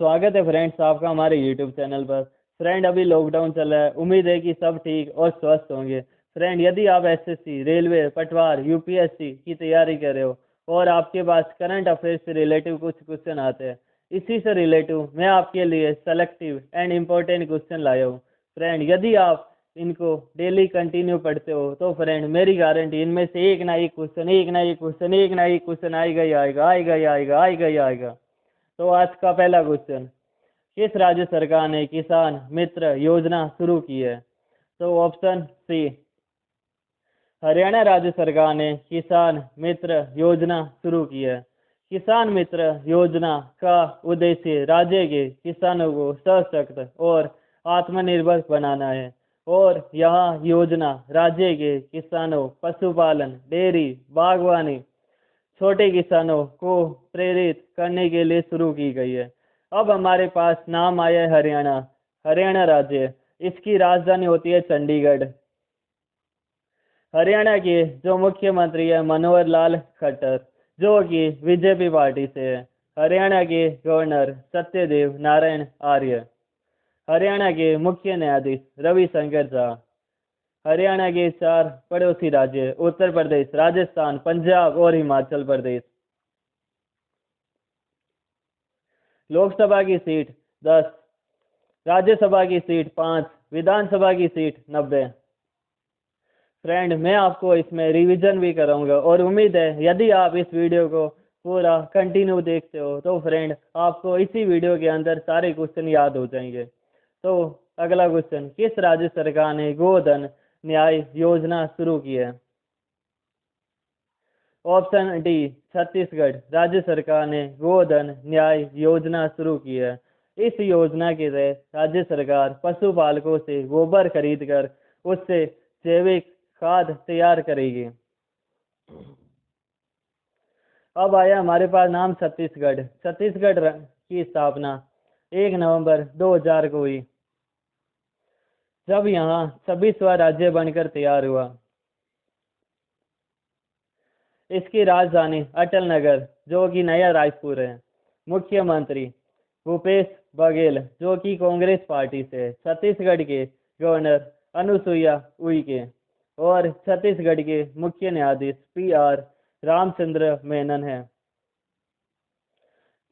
स्वागत है फ्रेंड्स आपका हमारे यूट्यूब चैनल पर। फ्रेंड अभी लॉकडाउन चल रहा है, उम्मीद है कि सब ठीक और स्वस्थ होंगे। फ्रेंड यदि आप एसएससी, रेलवे, पटवार, यूपीएससी की तैयारी कर रहे हो और आपके पास करंट अफेयर्स से रिलेटिव कुछ क्वेश्चन आते हैं, इसी से रिलेटिव मैं आपके लिए सेलेक्टिव एंड इम्पोर्टेंट क्वेश्चन लाया हूँ। फ्रेंड यदि आप इनको डेली कंटिन्यू पढ़ते हो तो फ्रेंड मेरी गारंटी इनमें से एक ना एक क्वेश्चन एक ना एक क्वेश्चन एक ना एक क्वेश्चन आएगा ही आएगा आएगा ही आएगा आएगा ही आएगा। तो आज का पहला क्वेश्चन, किस राज्य सरकार ने किसान मित्र योजना शुरू की है? तो ऑप्शन सी, हरियाणा राज्य सरकार ने किसान मित्र योजना शुरू की है। किसान मित्र योजना का उद्देश्य राज्य के किसानों को सशक्त और आत्मनिर्भर बनाना है और यह योजना राज्य के किसानों, पशुपालन, डेयरी, बागवानी, छोटे किसानों को प्रेरित करने के लिए शुरू की गई है। अब हमारे पास नाम आया है हरियाणा। हरियाणा राज्य, इसकी राजधानी होती है चंडीगढ़। हरियाणा के जो मुख्यमंत्री है मनोहर लाल खट्टर, जो कि बीजेपी पार्टी से है। हरियाणा के गवर्नर सत्यदेव नारायण आर्य। हरियाणा के मुख्य न्यायाधीश रविशंकर झा। हरियाणा के 4 पड़ोसी राज्य उत्तर प्रदेश, राजस्थान, पंजाब और हिमाचल प्रदेश। लोकसभा की सीट 10, राज्यसभा की सीट 5, विधानसभा की सीट 90। फ्रेंड मैं आपको इसमें रिवीजन भी कराऊंगा और उम्मीद है यदि आप इस वीडियो को पूरा कंटिन्यू देखते हो तो फ्रेंड आपको इसी वीडियो के अंदर सारे क्वेश्चन याद हो जाएंगे। तो अगला क्वेश्चन, किस राज्य सरकार ने गोधन न्याय योजना शुरू की है? ऑप्शन डी, छत्तीसगढ़ राज्य सरकार ने गोधन न्याय योजना शुरू की है। इस योजना के तहत राज्य सरकार पशुपालकों से गोबर खरीद कर उससे जैविक खाद तैयार करेगी। अब आया हमारे पास नाम छत्तीसगढ़। छत्तीसगढ़ की स्थापना 1 नवंबर 2000 को हुई, जब यहाँ 26वां राज्य बनकर तैयार हुआ। इसकी राजधानी अटल नगर, जो कि नया रायपुर है। मुख्यमंत्री भूपेश बघेल, जो कि कांग्रेस पार्टी से है। छत्तीसगढ़ के गवर्नर अनुसुईया उइके और छत्तीसगढ़ के मुख्य न्यायाधीश PR रामचंद्र मेनन है।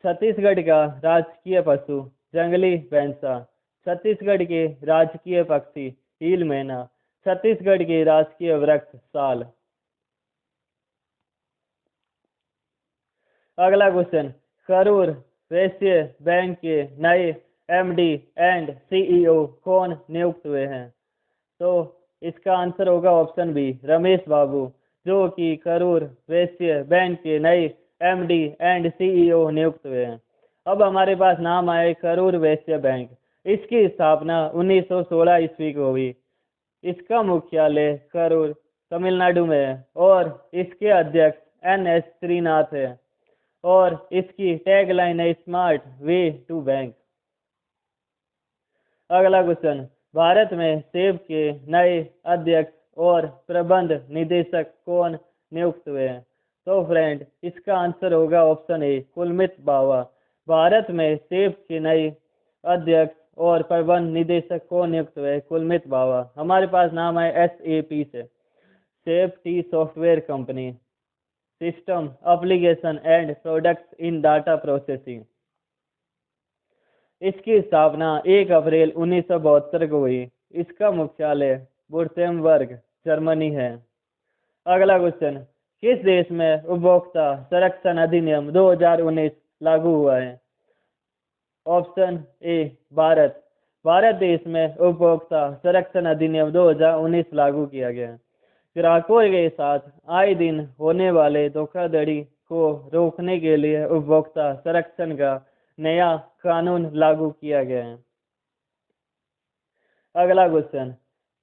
छत्तीसगढ़ का राजकीय पशु जंगली भैंसा। छत्तीसगढ़ के राजकीय पक्षी हील मैना। छत्तीसगढ़ के राजकीय वृक्ष साल। अगला क्वेश्चन, करूर वैश्य बैंक के नए MD एंड CEO कौन नियुक्त हुए हैं? तो इसका आंसर होगा ऑप्शन बी, रमेश बाबू, जो कि करूर वैश्य बैंक के नए MD एंड CEO नियुक्त हुए हैं। अब हमारे पास नाम आए करूर वैश्य बैंक। इसकी स्थापना 1916 ईस्वी को हुई। इसका मुख्यालय करूर तमिलनाडु में है और इसके अध्यक्ष NS श्रीनाथ है और इसकी टैगलाइन है स्मार्ट वे टू बैंक। अगला क्वेश्चन, भारत में सेब के नए अध्यक्ष और प्रबंध निदेशक कौन नियुक्त हुए हैं? तो फ्रेंड इसका आंसर होगा ऑप्शन ए, कुलमित बावा। भारत में सेब के नए अध्यक्ष और प्रबंध निदेशक कौन नियुक्त हुए? कुलमित बावा। हमारे पास नाम है SAP से, safety software company, system application and products in data processing. इसकी स्थापना 1 अप्रैल 1972 को हुई। इसका मुख्यालय वुर्टेम्बर्ग, जर्मनी है। अगला क्वेश्चन, किस देश में उपभोक्ता संरक्षण अधिनियम 2019 लागू हुआ है? Option A, Bharat. भारत देश में उपभोक्ता संरक्षण अधिनियम 2019 लागू किया गया है। ग्राहकों के साथ आए दिन होने वाले धोखाधड़ी को रोकने के लिए उपभोक्ता संरक्षण का नया कानून लागू किया गया है। अगला question,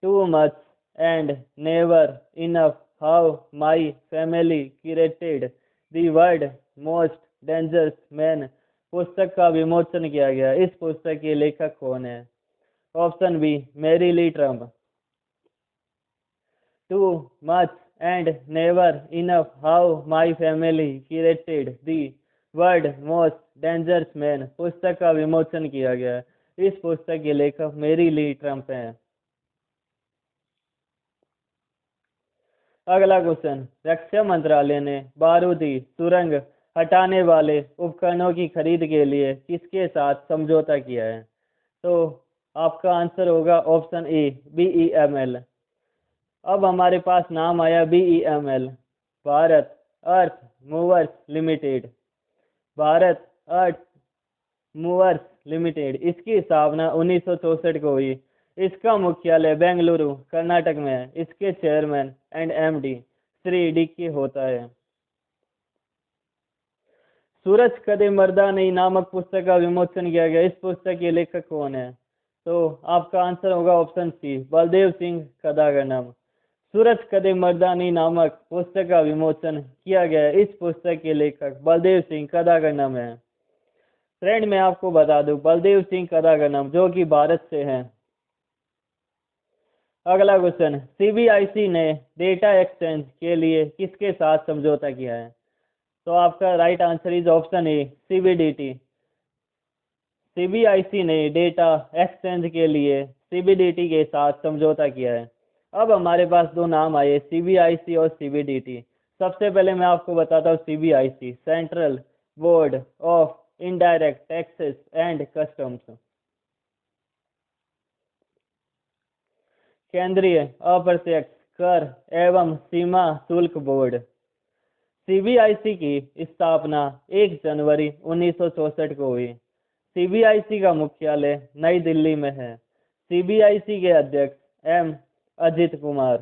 to much and never enough how my family created the world most dangerous man पुस्तक का विमोचन किया गया। इस पुस्तक के लेखक कौन है? Option B, Mary L Trump. Too much and never enough how my family created the world most dangerous man पुस्तक का विमोचन किया गया। इस पुस्तक के लेखक मेरी ली ट्रम्प हैं। अगला क्वेश्चन, रक्षा मंत्रालय ने बारूदी सुरंग हटाने वाले उपकरणों की खरीद के लिए किसके साथ समझौता किया है? तो आपका आंसर होगा ऑप्शन ए BEML। अब हमारे पास नाम आया BEML, भारत अर्थ मूवर्स लिमिटेड। भारत अर्थ मूवर्स लिमिटेड, इसकी स्थापना 1964 को हुई। इसका मुख्यालय बेंगलुरु कर्नाटक में है। इसके chairman and MD Shri DK होता है। सूरज कदे मर्दा नहीं नामक पुस्तक का विमोचन किया गया। इस पुस्तक के लेखक कौन है? तो आपका आंसर होगा ऑप्शन सी बलदेव सिंह कदागनम। सूरज कदे मर्दानी नामक पुस्तक का विमोचन किया गया। इस पुस्तक के लेखक बलदेव सिंह कदागनम है। फ्रेंड मैं आपको बता दूं, बलदेव सिंह कदागनम जो कि भारत से हैं। अगला क्वेश्चन, CBIC ने डेटा एक्सचेंज के लिए किसके साथ समझौता किया है? तो आपका right answer is option A CBDT। CBIC ने डेटा एक्सचेंज के लिए CBDT के साथ समझौता किया है। अब हमारे पास दो नाम आए, CBIC और CBDT। सबसे पहले मैं आपको बताता हूँ CBIC, central board of indirect taxes and customs, केंद्रीय अप्रत्यक्ष कर एवं सीमा शुल्क बोर्ड। CBIC की स्थापना 1 जनवरी 1964 को हुई। CBIC का मुख्यालय नई दिल्ली में है। CBIC के अध्यक्ष M अजित कुमार।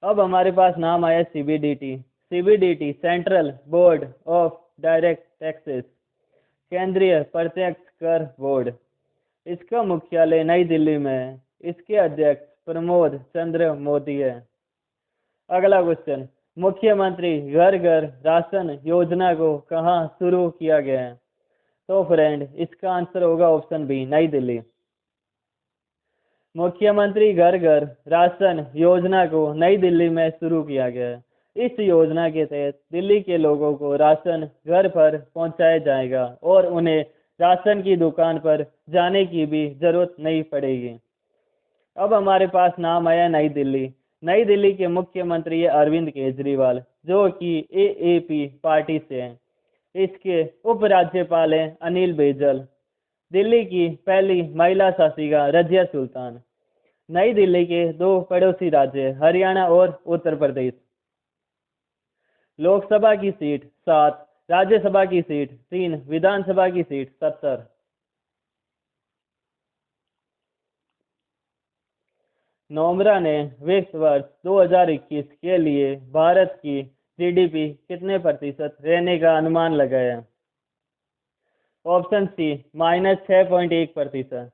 अब हमारे पास नाम आया CBDT। CBDT central board of direct taxes, केंद्रीय प्रत्यक्ष कर बोर्ड। इसका मुख्यालय नई दिल्ली में है। इसके अध्यक्ष प्रमोद चंद्र मोदी है। अगला क्वेश्चन, मुख्यमंत्री घर घर राशन योजना को कहाँ शुरू किया गया है? तो फ्रेंड इसका आंसर होगा ऑप्शन बी नई दिल्ली। मुख्यमंत्री घर घर राशन योजना को नई दिल्ली में शुरू किया गया है। इस योजना के तहत दिल्ली के लोगों को राशन घर पर पहुंचाया जाएगा और उन्हें राशन की दुकान पर जाने की भी जरूरत नहीं पड़ेगी। अब हमारे पास नाम आया नई दिल्ली। नई दिल्ली के मुख्यमंत्री है अरविंद केजरीवाल जो कि AAP पार्टी से हैं। इसके उपराज्यपाल हैं अनिल बैजल। दिल्ली की पहली महिला शासिका रजिया सुल्तान। नई दिल्ली के दो पड़ोसी राज्य हरियाणा और उत्तर प्रदेश। लोकसभा की सीट 7, राज्यसभा की सीट 3, विधानसभा की सीट 70। नोमरा ने वित्त वर्ष 2021 के लिए भारत की GDP कितने प्रतिशत रहने का अनुमान लगाया? Option C -6.1%।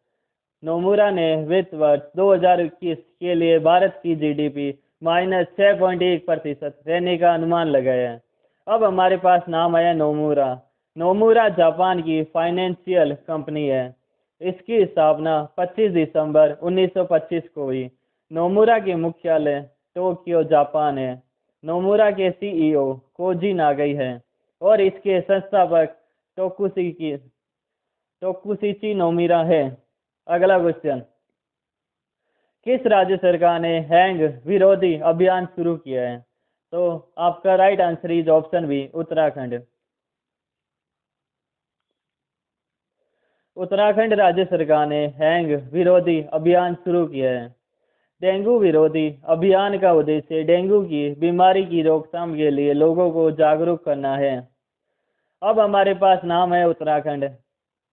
नोमुरा ने वित्त वर्ष 2021 के लिए भारत की GDP -6.1% रहने का अनुमान लगाया है। अब हमारे पास नाम आया नोमुरा। नोमुरा जापान की फाइनेंशियल कंपनी है। इसकी स्थापना 25 दिसंबर 1925 को हुई। नोमुरा के मुख्यालय टोक्यो जापान है। नोमुरा के CEO koji नागई है और इसके संस्थापक टोकुशिची नोमिरा है। अगला क्वेश्चन, किस राज्य सरकार ने हैंग विरोधी अभियान शुरू किया है? तो आपका right answer is option B Uttarakhand. Uttarakhand राज्य सरकार ने हैंग विरोधी अभियान शुरू किया है। डेंगू विरोधी अभियान का उद्देश्य डेंगू की बीमारी की रोकथाम के लिए लोगों को जागरूक करना है। अब हमारे पास नाम है उत्तराखंड।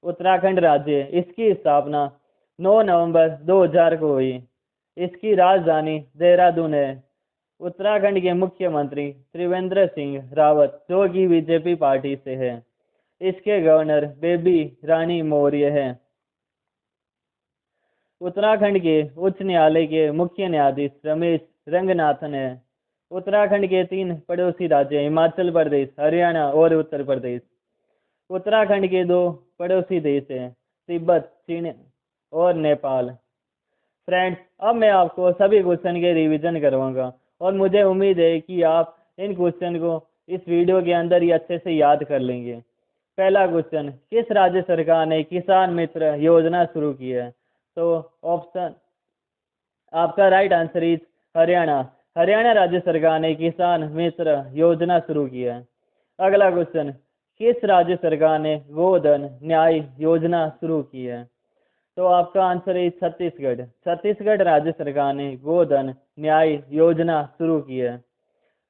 उत्तराखंड राज्य, इसकी स्थापना 9 नवंबर 2000 को हुई। इसकी राजधानी देहरादून है। उत्तराखंड के मुख्यमंत्री त्रिवेंद्र सिंह रावत जो कि BJP पार्टी से है। इसके गवर्नर बेबी रानी मौर्य है। उत्तराखंड के उच्च न्यायालय के मुख्य न्यायाधीश रमेश रंगनाथन है। उत्तराखंड के 3 पड़ोसी राज्य हिमाचल प्रदेश, हरियाणा और उत्तर प्रदेश। उत्तराखंड के 2 पड़ोसी देश हैं तिब्बत, चीन और नेपाल। फ्रेंड्स अब मैं आपको सभी क्वेश्चन के रिवीजन करवाऊंगा और मुझे उम्मीद है कि आप इन क्वेश्चन को इस वीडियो के अंदर ही अच्छे से याद कर लेंगे। पहला क्वेश्चन, किस राज्य सरकार ने किसान मित्र योजना शुरू की है? तो ऑप्शन, आपका right answer is Haryana. Haryana राज्य सरकार ने किसान मित्र योजना शुरू की है। अगला क्वेश्चन, किस राज्य सरकार ने गोधन न्याय योजना शुरू की है? तो आपका आंसर है छत्तीसगढ़। छत्तीसगढ़ राज्य सरकार ने गोधन न्याय योजना शुरू की है।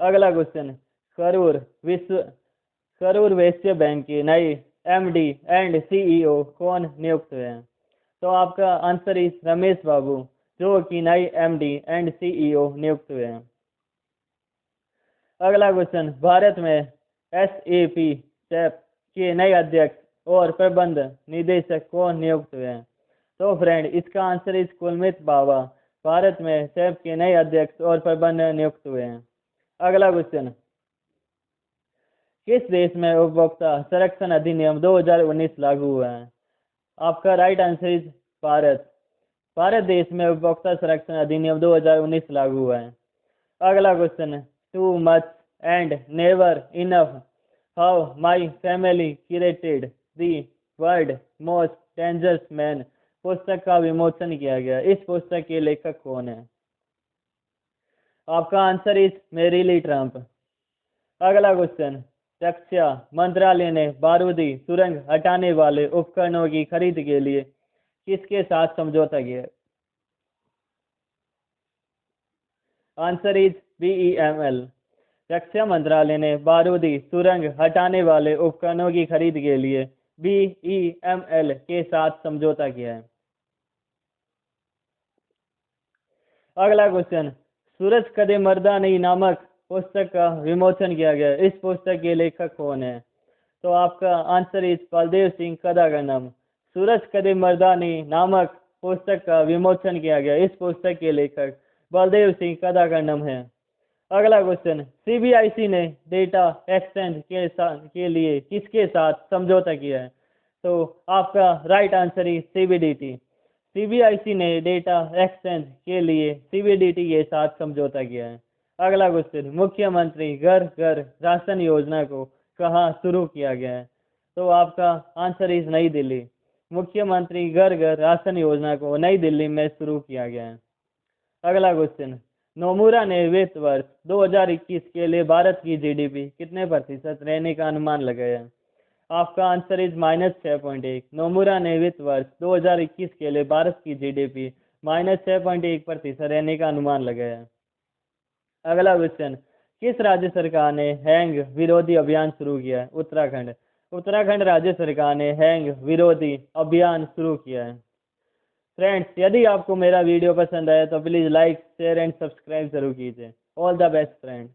अगला क्वेश्चन, करूर वैश्य बैंक के नए एमडी एंड सीईओ कौन नियुक्त हुए हैं? तो आपका आंसर इज रमेश बाबू, जो कि नए एमडी एंड सीईओ नियुक्त हुए हैं। अगला क्वेश्चन, भारत में एसएपी टैप के नए अध्यक्ष और प्रबंध निदेशक कौन नियुक्त हुए हैं? तो फ्रेंड, इसका आंसर इज कुलमित बावा। भारत में टैप के नए अध्यक्ष और प्रबंध नियुक्त हुए हैं। अगला क्वेश्चन, किस देश में उपभोक्ता संरक्षण अधिनियम 2019 लागू हुआ है? आपका right answer is Bharat. Bharat देश में उपभोक्ता संरक्षण अधिनियम 2019 लागू हुआ है। अगला question, to much and never enough, how my family created the world most dangerous man पुस्तक का विमोचन किया गया। इस पुस्तक के लेखक कौन है? आपका आंसर इज मेरिली ट्रम्प। अगला क्वेश्चन, रक्षा मंत्रालय ने बारूदी सुरंग हटाने वाले उपकरणों की खरीद के लिए किसके साथ समझौता किया? Answer is BEML। रक्षा मंत्रालय ने बारूदी सुरंग हटाने वाले उपकरणों की खरीद के लिए BEML के साथ समझौता किया है। अगला क्वेश्चन, सूरज कदे मर्दानी नामक पुस्तक का विमोचन किया गया। इस पुस्तक के लेखक कौन है? तो आपका आंसर इज बलदेव सिंह कदागनम। सूरज कदे मर्दानी नामक पुस्तक का विमोचन किया गया। इस पुस्तक के लेखक बलदेव सिंह कदागनम है। अगला क्वेश्चन, CBIC ने डेटा एक्सचेंज के लिए किसके साथ समझौता किया है? तो आपका right answer is CBDT। CBIC ने डेटा एक्सचेंज के लिए CBDT के साथ समझौता किया है। अगला क्वेश्चन, मुख्यमंत्री घर घर राशन योजना को कहाँ शुरू किया गया है? तो आपका आंसर इज नई दिल्ली। मुख्यमंत्री घर घर राशन योजना को नई दिल्ली में शुरू किया गया है। अगला क्वेश्चन, नोमुरा ने वित्त वर्ष 2021 के लिए भारत की GDP कितने प्रतिशत रहने का अनुमान लगाया है? आपका आंसर इज -6.1। नोमुरा ने वित्त वर्ष 2021 के लिए भारत की GDP -6.1% रहने का अनुमान लगाया है। अगला क्वेश्चन, किस राज्य सरकार ने हैंग विरोधी अभियान शुरू किया है? उत्तराखंड। उत्तराखंड राज्य सरकार ने हैंग विरोधी अभियान शुरू किया है। फ्रेंड्स, यदि आपको मेरा वीडियो पसंद आया तो please like share and subscribe जरूर कीजिए। All the best friends.